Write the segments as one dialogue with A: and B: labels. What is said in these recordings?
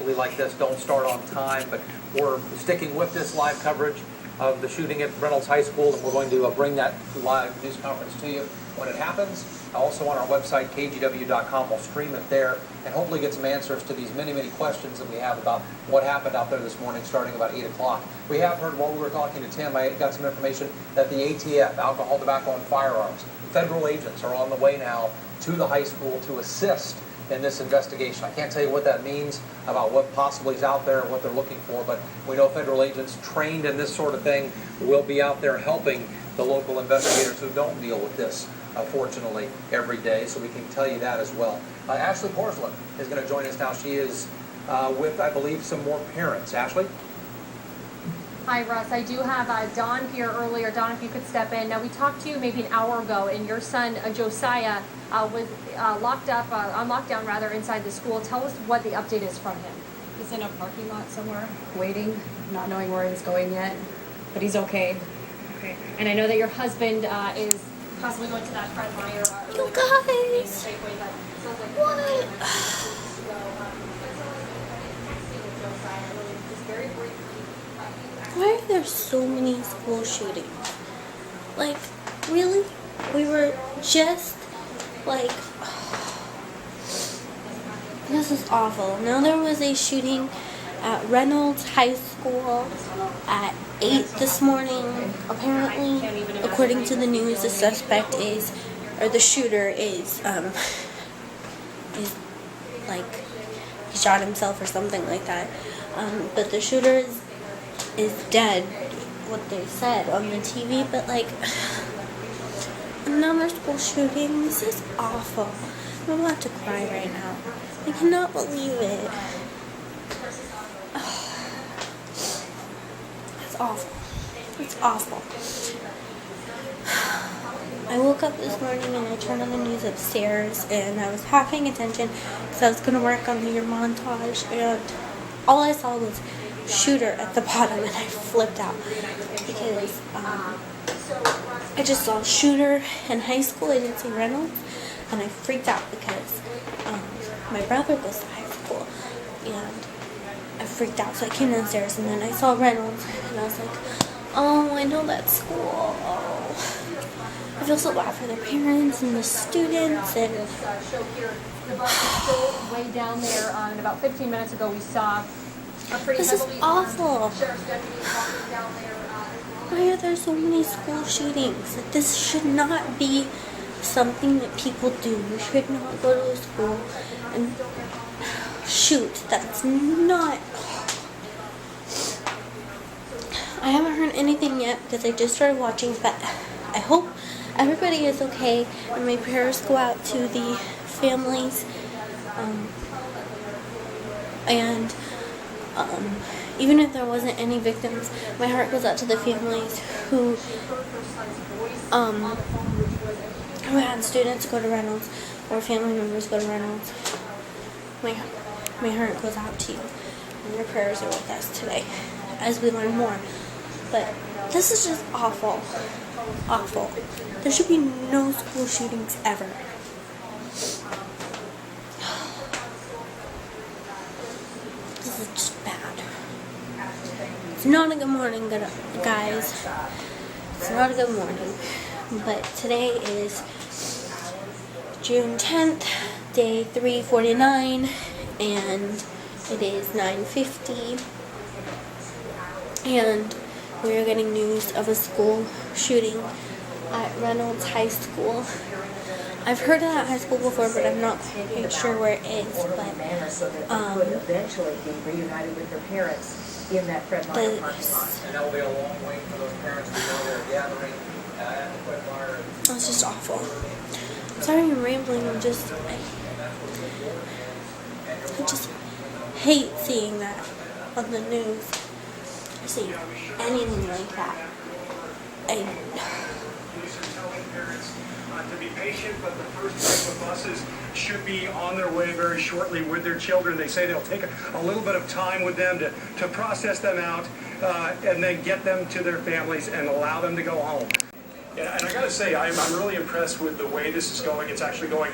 A: typically like this don't start on time, but we're sticking with this live coverage of the shooting at Reynolds High School, and we're going to bring that live news conference to you when it happens. Also on our website, kgw.com, we'll stream it there and hopefully get some answers to these many, many questions that we have about what happened out there this morning starting about 8 o'clock. We have heard while we were talking to Tim, I got some information that the ATF, Alcohol, Tobacco, and Firearms, federal agents are on the way now to the high school to assist in this investigation. I can't tell you what that means about what possibly is out there and what they're looking for, but we know federal agents trained in this sort of thing will be out there helping the local investigators who don't deal with this, fortunately, every day, so we can tell you that as well. Ashley Porcelain is going to join us now. She is with, I believe, some more parents. Ashley?
B: Hi, Russ. I do have Don here earlier. Don, if you could step in. Now, we talked to you maybe an hour ago, and your son, Josiah, was locked up, on lockdown rather, inside the school. Tell us what the update is from him.
C: He's in a parking lot somewhere, waiting, not knowing where he's going yet, but he's okay.
B: Okay. And I know that your husband is possibly going to that Fred Meyer.
D: You guys! What? Why are there so many school shootings? Like, really? We were just, like, this is awful. Now there was a shooting at Reynolds High School at 8 this morning. Apparently, according to the news, the suspect is, or the shooter is like, he shot himself or something like that. But the shooter is dead, what they said on the TV, but like, another school shooting. This is awful. I'm about to cry right now. I cannot believe it. It's awful. It's awful. I woke up this morning and I turned on the news upstairs and I was half paying attention because I was going to work on the year montage, and all I saw was shooter at the bottom and I flipped out because I just saw shooter in high school. I didn't see Reynolds, and I freaked out because my brother goes to high school, and I freaked out. So I came downstairs and then I saw Reynolds and I was like, oh, I know that school. Oh. I feel so bad for their parents and the students. And
B: The bus is still way down there. And about 15 minutes ago, we saw a pretty
D: this is awful.
B: sheriff's deputy walking down there.
D: Why are there so many school shootings? Like, this should not be something that people do. You should not go to a school and shoot. That's not... I haven't heard anything yet because I just started watching, but I hope everybody is okay, and my prayers go out to the families, and even if there wasn't any victims, my heart goes out to the families who had students go to Reynolds or family members go to Reynolds. My heart goes out to you, and your prayers are with us today as we learn more. But this is just awful. Awful. There should be no school shootings ever. This is just bad. It's not a good morning, guys. It's not a good morning. But today is June 10th, day 349, and it is 9:50. And we are getting news of a school shooting at Reynolds High School. I've heard of that high school before, but I'm not quite sure where it is. But
E: eventually be reunited with their parents in that Fred Meyer parking lot.
A: And that will be a long wait for those parents to know they're gathering at the Fred Meyer.
D: it's just awful. I'm sorry I'm rambling. I just hate seeing that on the news. See anything like that.
F: To be patient, but the first wave of buses should be on their way very shortly with their children. They say they'll take a little bit of time with them to process them out and then get them to their families and allow them to go home. And I got to say, I'm really impressed with the way this is going. It's actually going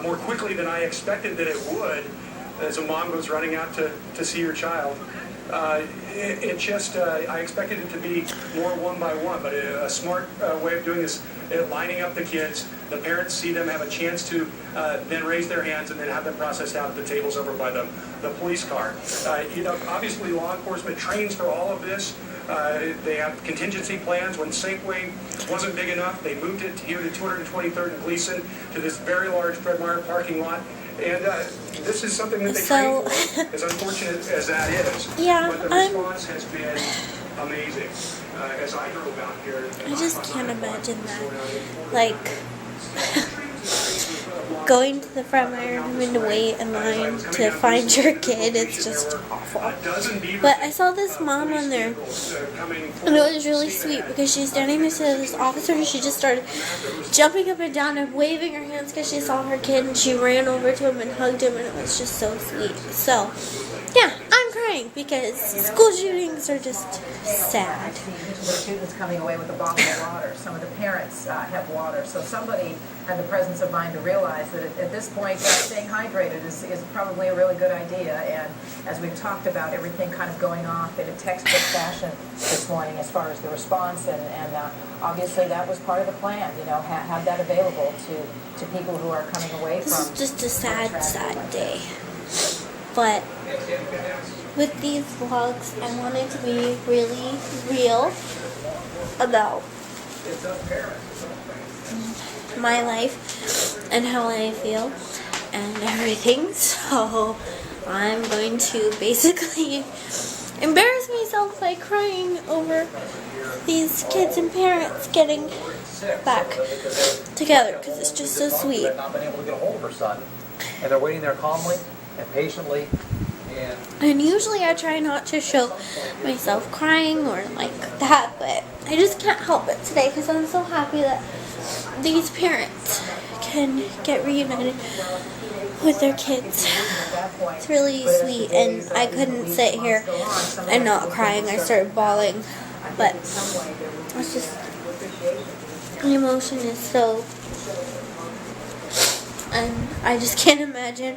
F: more quickly than I expected that it would. as a mom goes running out to see her child. It just, I expected it to be more one by one, but a smart way of doing this, lining up the kids, the parents see them, have a chance to then raise their hands and then have them processed out at the tables over by the police car. Obviously law enforcement trains for all of this. They have contingency plans. When Safeway wasn't big enough, they moved it here to 223rd and Gleason to this very large Fred Meyer parking lot. And this is something that they train for, as unfortunate as that is.
D: Yeah,
F: but the response has been amazing. As I drove out here,
D: I just can't imagine that. Like, going to the Fred Meyer having to wait in line to find your kid, it's just awful. But I saw this mom on there, and it was really sweet because she's standing next to this officer and she just started jumping up and down and waving her hands because she saw her kid, and she ran over to him and hugged him, and it was just so sweet. So, yeah, I'm crying because school shootings are just sad.
E: The students coming away with a bottle of water. Some of the parents have water. So somebody had the presence of mind to realize that at this point, staying hydrated is probably a really good idea. And as we've talked about, everything kind of going off in a textbook fashion this morning as far as the response. And obviously that was part of the plan, have that available to people who are coming away from.
D: This is just a sad, sad day. But with these vlogs, I wanted to be really real about my life and how I feel and everything. So I'm going to basically embarrass myself by crying over these kids and parents getting back together because it's just so sweet.
A: They've not been able to get a hold of her son, and they're waiting there calmly and patiently.
D: And usually I try not to show myself crying or like that, but I just can't help it today because I'm so happy that these parents can get reunited with their kids. It's really sweet, and I couldn't sit here and not crying. I started bawling, but it's just, the emotion is so, and I just can't imagine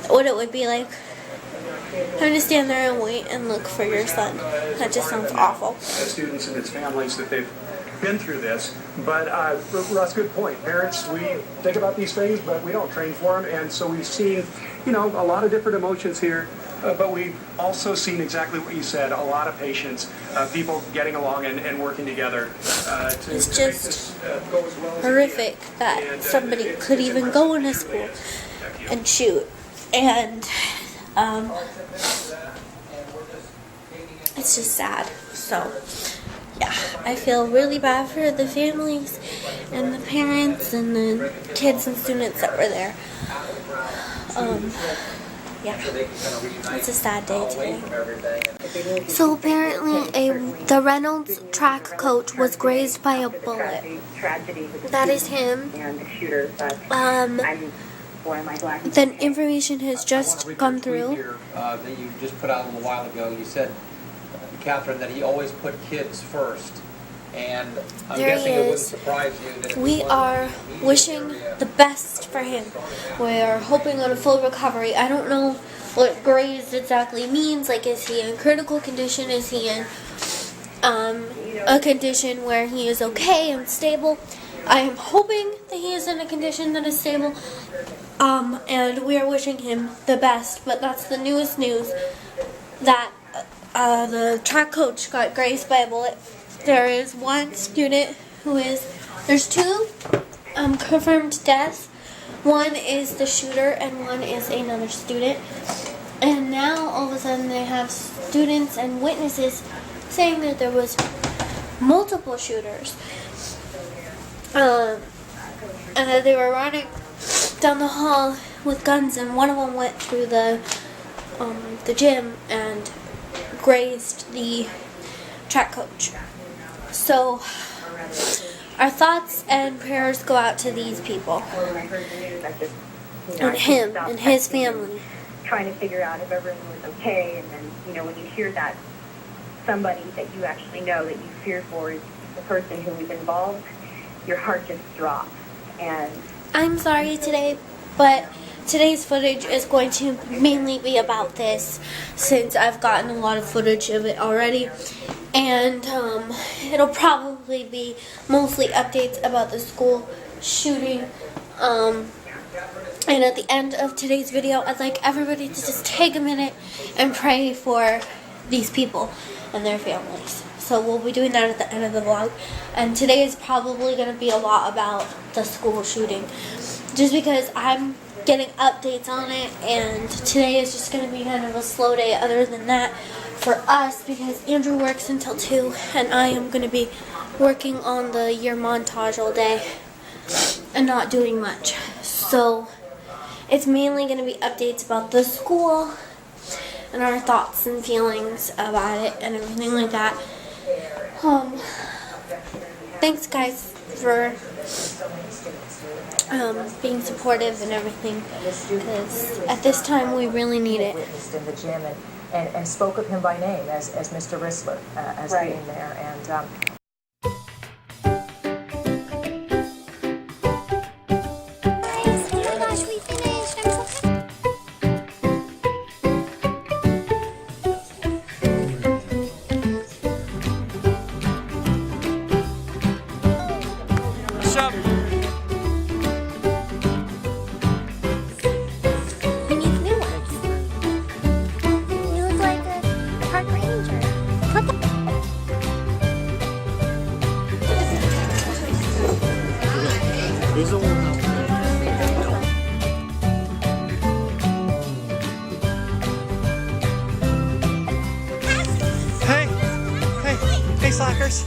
D: what it would be like having to stand there and wait and look for your son. That just sounds awful.
F: Students and its families that they've been through this. But Russ, good point. Parents, we think about these things, but we don't train for them. And so we've seen, a lot of different emotions here. But we've also seen exactly what you said, a lot of patience, people getting along and working together to
D: It's
F: make
D: just
F: this go as well as
D: horrific
F: it can.
D: that
F: And,
D: somebody could even go into school and shoot. And it's just sad. So, yeah, I feel really bad for the families and the parents and the kids and students that were there. Yeah, it's a sad day today. So apparently the Reynolds track coach was grazed by a bullet. That is him. The information has just gone through.
A: That you just put out a little while ago. You said, Catherine, that he always put kids first. And I'm
D: There he
A: guessing it wouldn't
D: is.
A: surprise you that
D: We are wishing the best for him. We are hoping on a full recovery. I don't know what grazed exactly means. Like, is he in critical condition? Is he in a condition where he is okay and stable? I am hoping that he is in a condition that is stable. And we are wishing him the best. But that's the newest news, that the track coach got grazed by a bullet. There is one student there's two confirmed deaths. One is the shooter and one is another student. And now all of a sudden they have students and witnesses saying that there was multiple shooters. And that they were running down the hall with guns, and one of them went through the gym and grazed the track coach. So our thoughts and prayers go out to these people and him and his family.
G: Trying to figure out if everyone was okay, and then when you hear that somebody that you actually know that you fear for is the person who is involved, your heart just drops. And
D: I'm sorry today, but today's footage is going to mainly be about this, since I've gotten a lot of footage of it already. And it'll probably be mostly updates about the school shooting. And at the end of today's video, I'd like everybody to just take a minute and pray for these people and their families. So we'll be doing that at the end of the vlog. And today is probably going to be a lot about the school shooting, just because I'm getting updates on it, and today is just going to be kind of a slow day other than that for us, because Andrew works until 2 and I am going to be working on the year montage all day and not doing much. So it's mainly going to be updates about the school and our thoughts and feelings about it and everything like that. Thanks guys for being supportive and everything, because at this time we really need it.
E: Witnessed in the gym and spoke of him by name as Mr. Rissler, as being there. And
D: We need new ones. You look like a park ranger.
H: Hey, slackers.